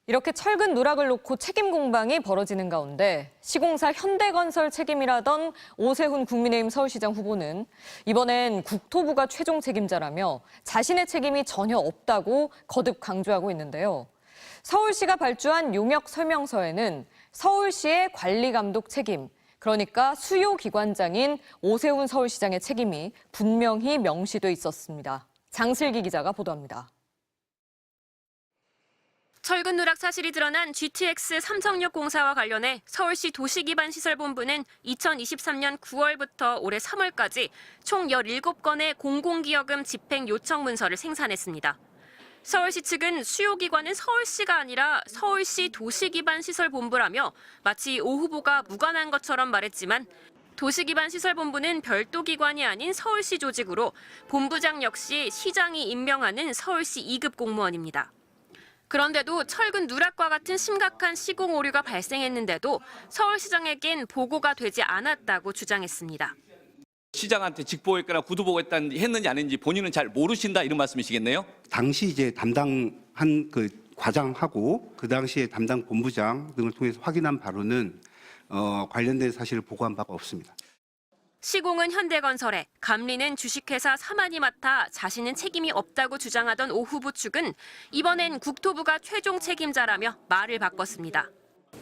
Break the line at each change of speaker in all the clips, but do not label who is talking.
이렇게 철근 누락을 놓고 책임 공방이 벌어지는 가운데 시공사 현대건설 책임이라던 오세훈 국민의힘 서울시장 후보는 이번엔 국토부가 최종 책임자라며 자신의 책임이 전혀 없다고 거듭 강조하고 있는데요. 서울시가 발주한 용역 설명서에는 서울시의 관리감독 책임, 그러니까 수요기관장인 오세훈 서울시장의 책임이 분명히 명시돼 있었습니다. 장슬기 기자가 보도합니다.
철근 누락 사실이 드러난 GTX 삼성역 공사와 관련해 서울시 도시기반시설본부는 2023년 9월부터 올해 3월까지 총 17건의 공공기여금 집행 요청 문서를 생산했습니다. 서울시 측은 수요기관은 서울시가 아니라 서울시 도시기반시설본부라며 마치 오 후보가 무관한 것처럼 말했지만 도시기반시설본부는 별도 기관이 아닌 서울시 조직으로 본부장 역시 시장이 임명하는 서울시 2급 공무원입니다. 그런데도 철근 누락과 같은 심각한 시공 오류가 발생했는데도 서울시장에겐 보고가 되지 않았다고 주장했습니다.
시장한테 직보했거나 구두보고했는지 아닌지 본인은 잘 모르신다 이런 말씀이시겠네요?
당시 이제 담당한 그 과장하고 그 당시에 담당 본부장 등을 통해서 확인한 바로는 관련된 사실을 보고한 바가 없습니다.
시공은 현대건설에, 감리는 주식회사 사만이 맡아 자신은 책임이 없다고 주장하던 오 후보 측은 이번엔 국토부가 최종 책임자라며 말을 바꿨습니다.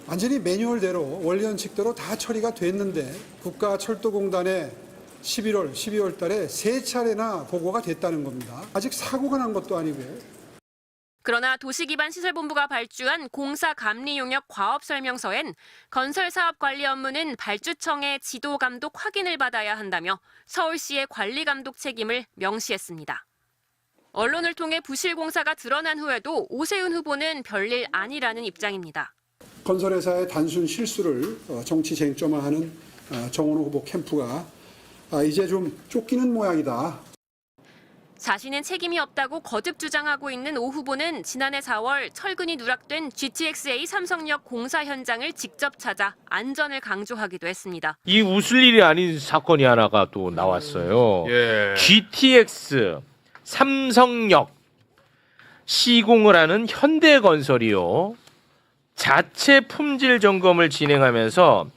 완전히 매뉴얼대로 원리원칙대로 다 처리가 됐는데 국가철도공단에 11월, 12월 달에 3차례나 보고가 됐다는 겁니다. 아직 사고가 난 것도 아니고.
그러나 도시기반시설본부가 발주한 공사 감리 용역 과업 설명서엔 건설사업 관리 업무는 발주청의 지도 감독 확인을 받아야 한다며 서울시의 관리 감독 책임을 명시했습니다. 언론을 통해 부실 공사가 드러난 후에도 오세훈 후보는 별일 아니라는 입장입니다.
건설회사의 단순 실수를 정치 쟁점화하는 정원호 후보 캠프가 이제 좀 쫓기는 모양이다.
자신은 책임이 없다고 거듭 주장하고 있는 오 후보는 지난해 4월 철근이 누락된 GTX-A 삼성역 공사 현장을 직접 찾아 안전을 강조하기도 했습니다.
이 웃을 일이 아닌 사건이 하나가 또 나왔어요. GTX 삼성역 시공을 하는 현대건설이요. 자체 품질 점검을 진행하면서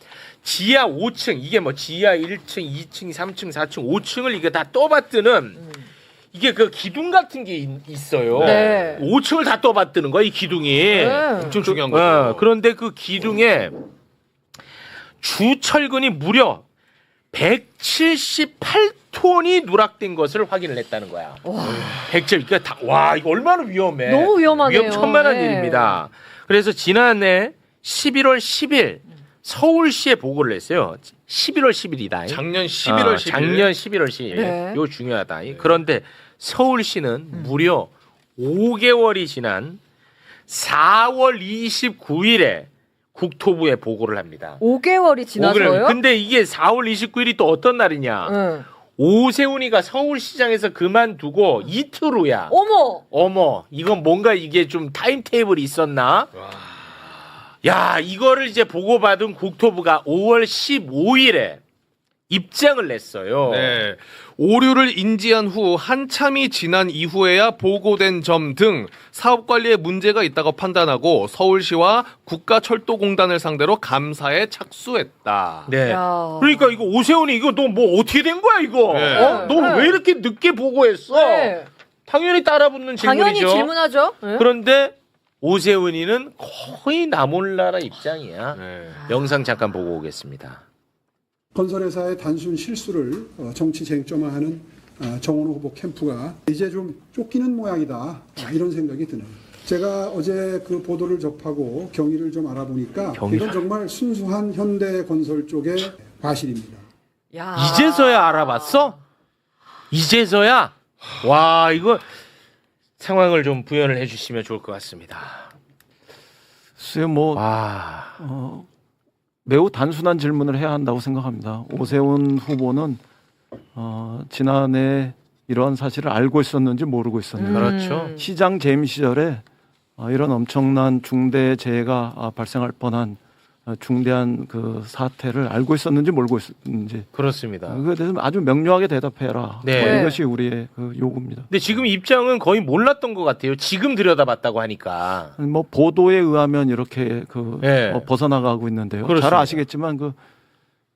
지하 5층, 이게 뭐 지하 1층, 2층, 3층, 4층, 5층을 이게 다 떠받드는 이게 그 기둥 같은 게 있어요.
네.
5층을 다 떠받드는 거야, 이 기둥이.
엄청 중요한 거죠.
그런데 그 기둥에 주철근이 무려 178톤이 누락된 것을 확인을 했다는 거야. 107. 그러니까 와, 이거 얼마나 위험해.
너무 위험하네요.
위험천만한
네.
일입니다. 그래서 지난해 11월 10일 서울시에 보고를 했어요. 11월 10일이다.
작년 11월 10일.
작년 11월 10일.
네.
이거 중요하다. 그런데 서울시는 무려 5개월이 지난 4월 29일에 국토부에 보고를 합니다.
5개월이 지나서요?
근데 이게 4월 29일이 또 어떤 날이냐?
응.
오세훈이가 서울시장에서 그만두고 이틀 후야. 어머, 이건 뭔가 이게 좀 타임테이블이 있었나? 야, 이거를 이제 보고받은 국토부가 5월 15일에 입장을 냈어요.
네. 오류를 인지한 후 한참이 지난 이후에야 보고된 점 등 사업 관리에 문제가 있다고 판단하고 서울시와 국가철도공단을 상대로 감사에 착수했다.
네.
야.
그러니까 이거 오세훈이 이거 너 뭐 어떻게 된 거야 이거?
네.
너 왜 이렇게 늦게 보고했어?
네.
당연히 따라붙는 질문이죠.
당연히 질문하죠. 네.
그런데 오세훈이는 거의 나몰라라 입장이야.
네.
영상 잠깐 보고 오겠습니다.
건설회사의 단순 실수를 정치 쟁점화하는 정원호 후보 캠프가 이제 좀 쫓기는 모양이다. 이런 생각이 드네요. 제가 어제 그 보도를 접하고 경위를 좀 알아보니까 이건 정말 순수한 현대건설 쪽의 과실입니다.
야.
이제서야 알아봤어? 이제서야? 와, 이거 상황을 좀 부연을 해주시면 좋을 것 같습니다.
글쎄요, 뭐
와,
매우 단순한 질문을 해야 한다고 생각합니다. 오세훈 후보는 지난해 이러한 사실을 알고 있었는지 모르고 있었는지
그렇죠.
시장 재임 시절에 이런 엄청난 중대 재해가 발생할 뻔한 중대한 그 사태를 알고 있었는지 모르고 있었는지
그렇습니다.
그거에 대해서 아주 명료하게 대답해라.
네.
뭐 이것이 우리의 그 요구입니다.
근데 지금 입장은 거의 몰랐던 것 같아요. 지금 들여다봤다고 하니까.
뭐 보도에 의하면 이렇게 그
네.
벗어나가고 있는데요.
그렇습니다.
잘 아시겠지만 그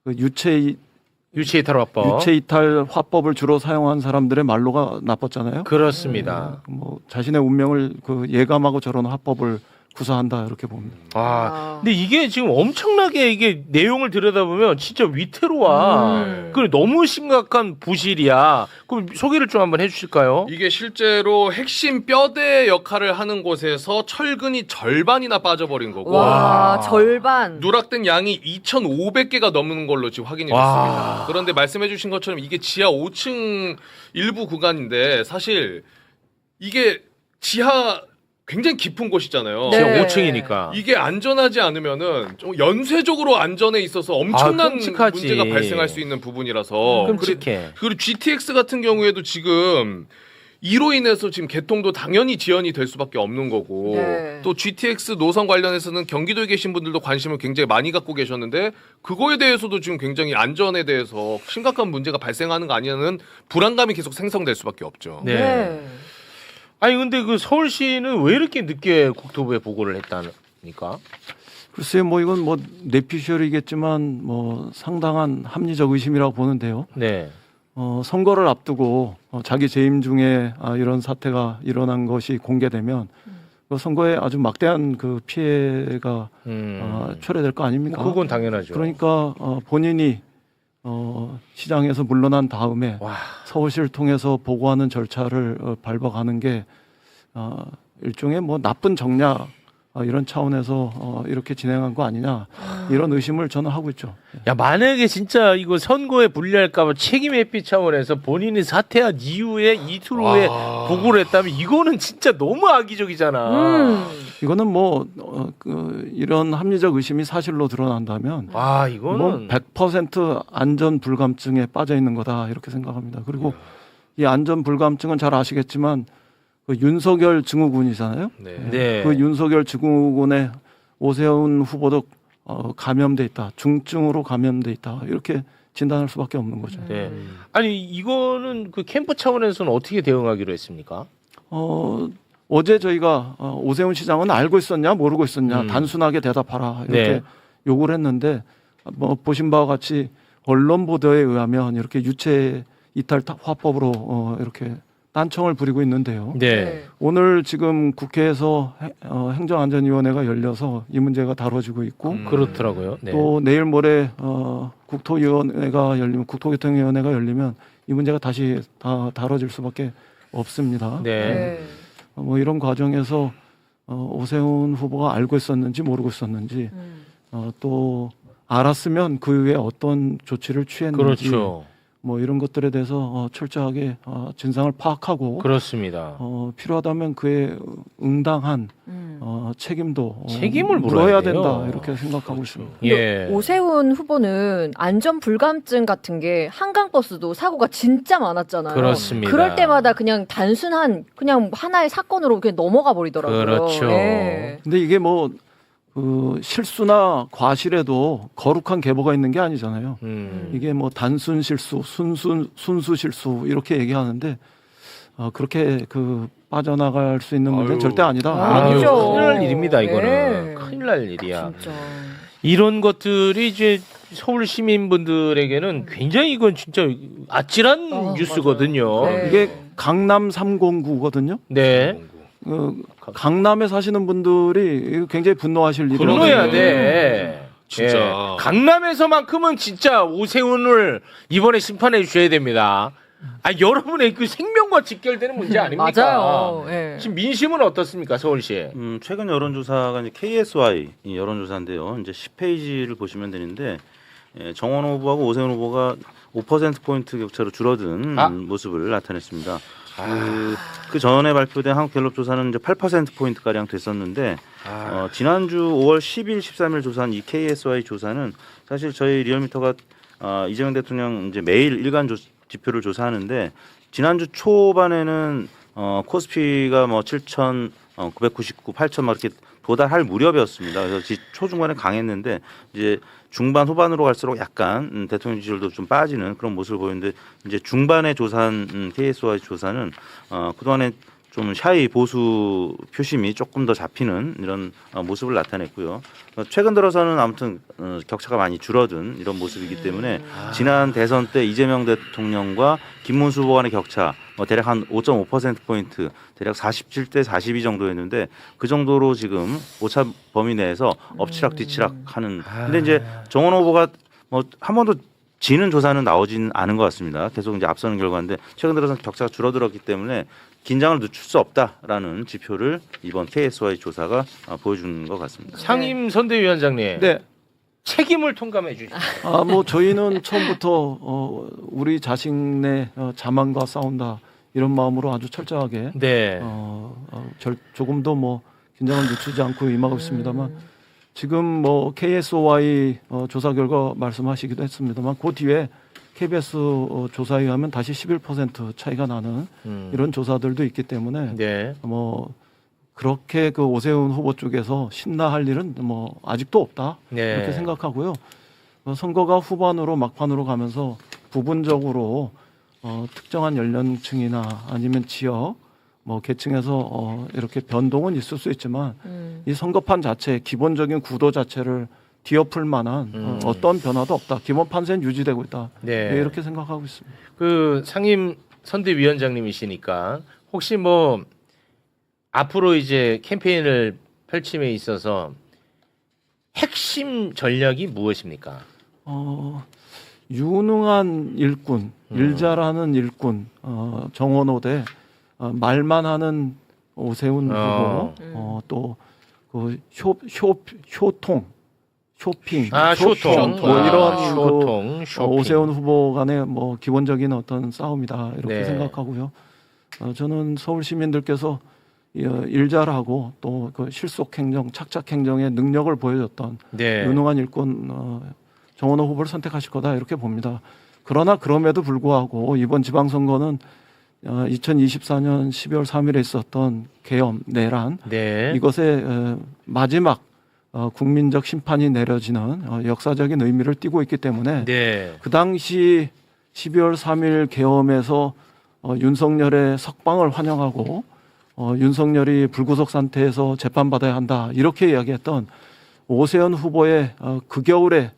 유체이탈 화법.
유체이탈 화법을 주로 사용한 사람들의 말로가 나빴잖아요.
그렇습니다.
뭐 자신의 운명을 그 예감하고 저런 화법을 구사한다 이렇게 봅니다.
근데 이게 지금 엄청나게 이게 내용을 들여다보면 진짜 위태로워. 그 너무 심각한 부실이야. 그럼 소개를 좀 한번 해주실까요?
이게 실제로 핵심 뼈대 역할을 하는 곳에서 철근이 절반이나 빠져버린 거고
와, 절반.
누락된 양이 2,500개가 넘는 걸로 지금 확인이 됐습니다. 그런데 말씀해주신 것처럼 이게 지하 5층 일부 구간인데 사실 이게 지하 굉장히 깊은 곳이잖아요.
네.
지금 5층이니까.
이게 안전하지 않으면은 좀 연쇄적으로 안전에 있어서 엄청난
끔찍하지.
문제가 발생할 수 있는 부분이라서
끔찍해.
그리고 GTX 같은 경우에도 지금 이로 인해서 지금 개통도 당연히 지연이 될 수밖에 없는 거고
네.
또 GTX 노선 관련해서는 경기도에 계신 분들도 관심을 굉장히 많이 갖고 계셨는데 그거에 대해서도 지금 굉장히 안전에 대해서 심각한 문제가 발생하는 거 아니냐는 불안감이 계속 생성될 수밖에 없죠.
네.
네.
아니 근데 그 서울시는 왜 이렇게 늦게 국토부에 보고를 했다니까?
글쎄요, 뭐 이건 뭐 뇌피셜이겠지만 뭐 상당한 합리적 의심이라고 보는데요.
네.
선거를 앞두고 자기 재임 중에 이런 사태가 일어난 것이 공개되면 그 선거에 아주 막대한 그 피해가 초래될 거 아닙니까?
뭐 그건 당연하죠.
그러니까 본인이 시장에서 물러난 다음에
와.
서울시를 통해서 보고하는 절차를 밟아가는 게 일종의 뭐 나쁜 정략 이런 차원에서 이렇게 진행한 거 아니냐 이런 의심을 저는 하고 있죠.
야 만약에 진짜 이거 선거에 불리할까봐 책임 회피 차원에서 본인이 사퇴한 이후에 이틀 후에 보고를 했다면 이거는 진짜 너무 악의적이잖아.
이거는 뭐 이런 합리적 의심이 사실로 드러난다면
이거는
뭐 100% 안전 불감증에 빠져 있는 거다 이렇게 생각합니다. 그리고 이 안전 불감증은 잘 아시겠지만 그 윤석열 증후군이잖아요.
네.
그 윤석열 증후군에 오세훈 후보도 감염돼 있다, 중증으로 감염돼 있다 이렇게 진단할 수밖에 없는 거죠.
네. 아니 이거는 그 캠프 차원에서는 어떻게 대응하기로 했습니까?
어제 저희가 오세훈 시장은 알고 있었냐 모르고 있었냐 단순하게 대답하라 이렇게
네.
요구를 했는데 뭐 보신 바와 같이 언론 보도에 의하면 이렇게 유체 이탈 화법으로 이렇게 딴청을 부리고 있는데요.
네.
오늘 지금 국회에서 행정안전위원회가 열려서 이 문제가 다뤄지고 있고
그렇더라고요. 네.
또 내일 모레 국토위원회가 열리면 국토교통위원회가 열리면 이 문제가 다시 다뤄질 수밖에 없습니다.
네.
뭐 이런 과정에서 오세훈 후보가 알고 있었는지 모르고 있었는지 또 알았으면 그 이후에 어떤 조치를 취했는지
그렇죠.
뭐 이런 것들에 대해서 철저하게 진상을 파악하고
그렇습니다.
필요하다면 그에 응당한 책임도
책임을
물어야
물어야 돼요.
된다 이렇게 생각하고 있습니다.
예.
오세훈 후보는 안전 불감증 같은 게 한강버스도 사고가 진짜 많았잖아요.
그렇습니다.
그럴 때마다 그냥 단순한 그냥 하나의 사건으로 그냥 넘어가 버리더라고요.
그렇죠.
네.
근데 이게 뭐 실수나 과실에도 거룩한 계보가 있는 게 아니잖아요. 이게 뭐 단순 실수, 순수 실수 이렇게 얘기하는데 그렇게 빠져나갈 수 있는 문제는 절대 아니다.
아니죠.
큰일 날 일입니다. 이거는
네.
큰일 날 일이야.
진짜.
이런 것들이 이제 서울 시민분들에게는 굉장히 이건 진짜 아찔한 뉴스거든요.
맞아요. 네.
이게 강남 309거든요.
네.
강남에 사시는 분들이 굉장히 분노하실 일이에요.
분노해야 돼.
진짜.
예. 강남에서만큼은 진짜 오세훈을 이번에 심판해 주셔야 됩니다. 여러분의 그 생명과 직결되는 문제 아닙니까?
맞아요. 예.
지금 민심은 어떻습니까, 서울시?
최근 여론조사가 이제 KSY 여론조사인데요. 이제 10페이지를 보시면 되는데 정원호 후보하고 오세훈 후보가 5%포인트 격차로 줄어든 모습을 나타냈습니다. 그 전에 발표된 한국갤럽 조사는 이제 8% 가량 됐었는데 지난주 5월 10일, 13일 조사한 이 KSY 조사는 사실 저희 리얼미터가 이재명 대통령 이제 매일 일간 지표를 조사하는데 지난주 초반에는 코스피가 뭐 7,999, 8,000 막 이렇게 도달할 무렵이었습니다. 그래서 초중반에 강했는데 이제 중반 후반으로 갈수록 약간 대통령 지지율도 좀 빠지는 그런 모습을 보이는데 이제 중반에 조사한 KSY 조사는 그동안에 좀 샤이 보수 표심이 조금 더 잡히는 이런 모습을 나타냈고요. 최근 들어서는 아무튼 격차가 많이 줄어든 이런 모습이기 때문에 지난 대선 때 이재명 대통령과 김문수 후보 간의 격차 대략 한 5.5%포인트, 대략 47대 42 정도였는데 그 정도로 지금 오차 범위 내에서 엎치락 뒤치락 하는. 근데 이제 정원호 후보가 한 번도 지는 조사는 나오진 않은 것 같습니다. 계속 이제 앞서는 결과인데 최근 들어서 격차가 줄어들었기 때문에 긴장을 늦출 수 없다라는 지표를 이번 KSY 조사가 보여주는 것 같습니다.
상임 선대위원장님,
네.
책임을 통감해 주십시오.
뭐 저희는 처음부터 우리 자신의 자만과 싸운다 이런 마음으로 아주 철저하게
네.
조금도 뭐 긴장을 늦추지 않고 임하고 있습니다만 지금 뭐 KSOI 조사 결과 말씀하시기도 했습니다만 그 뒤에 KBS 조사에 의하면 다시 11% 차이가 나는 이런 조사들도 있기 때문에
네.
뭐 그렇게 그 오세훈 후보 쪽에서 신나할 일은 뭐 아직도 없다
네.
이렇게 생각하고요. 선거가 후반으로 막판으로 가면서 부분적으로 특정한 연령층이나 아니면 지역 뭐 계층에서 이렇게 변동은 있을 수 있지만 이 선거판 자체 기본적인 구도 자체를 뒤엎을 만한 어떤 변화도 없다. 기본 판세는 유지되고 있다.
네.
네, 이렇게 생각하고 있습니다.
그 상임 선대위원장님이시니까 혹시 뭐 앞으로 이제 캠페인을 펼침에 있어서 핵심 전략이 무엇입니까?
유능한 일꾼, 일 잘하는 일꾼, 정원호 대 말만 하는 오세훈 후보, 또 그 효통, 쇼핑,
쇼통,
뭐 이런
쇼통,
그
쇼핑.
오세훈 후보 간의 뭐 기본적인 어떤 싸움이다 이렇게
네.
생각하고요. 저는 서울 시민들께서 일 잘하고 또 그 실속 행정, 착착 행정의 능력을 보여줬던
네.
유능한 일꾼 정원호 후보를 선택하실 거다 이렇게 봅니다. 그러나 그럼에도 불구하고 이번 지방선거는 2024년 12월 3일에 있었던 계엄, 내란
네.
이것의 마지막 국민적 심판이 내려지는 역사적인 의미를 띠고 있기 때문에
네.
그 당시 12월 3일 계엄에서 윤석열의 석방을 환영하고 윤석열이 불구속 상태에서 재판받아야 한다 이렇게 이야기했던 오세훈 후보의 그 겨울에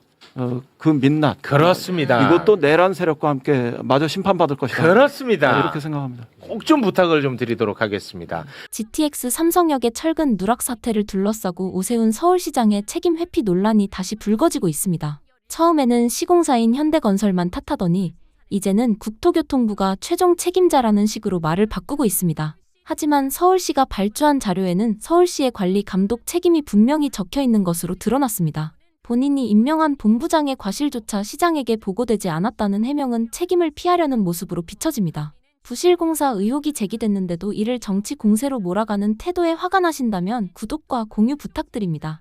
그 민낯
그렇습니다.
이것도 내란 세력과 함께 마저 심판받을 것이다.
그렇습니다.
이렇게 생각합니다.
꼭 좀 부탁을 좀 드리도록 하겠습니다.
GTX 삼성역의 철근 누락 사태를 둘러싸고 오세훈 서울시장의 책임 회피 논란이 다시 불거지고 있습니다. 처음에는 시공사인 현대건설만 탓하더니 이제는 국토교통부가 최종 책임자라는 식으로 말을 바꾸고 있습니다. 하지만 서울시가 발주한 자료에는 서울시의 관리 감독 책임이 분명히 적혀 있는 것으로 드러났습니다. 본인이 임명한 본부장의 과실조차 시장에게 보고되지 않았다는 해명은 책임을 피하려는 모습으로 비춰집니다. 부실공사 의혹이 제기됐는데도 이를 정치 공세로 몰아가는 태도에 화가 나신다면 구독과 공유 부탁드립니다.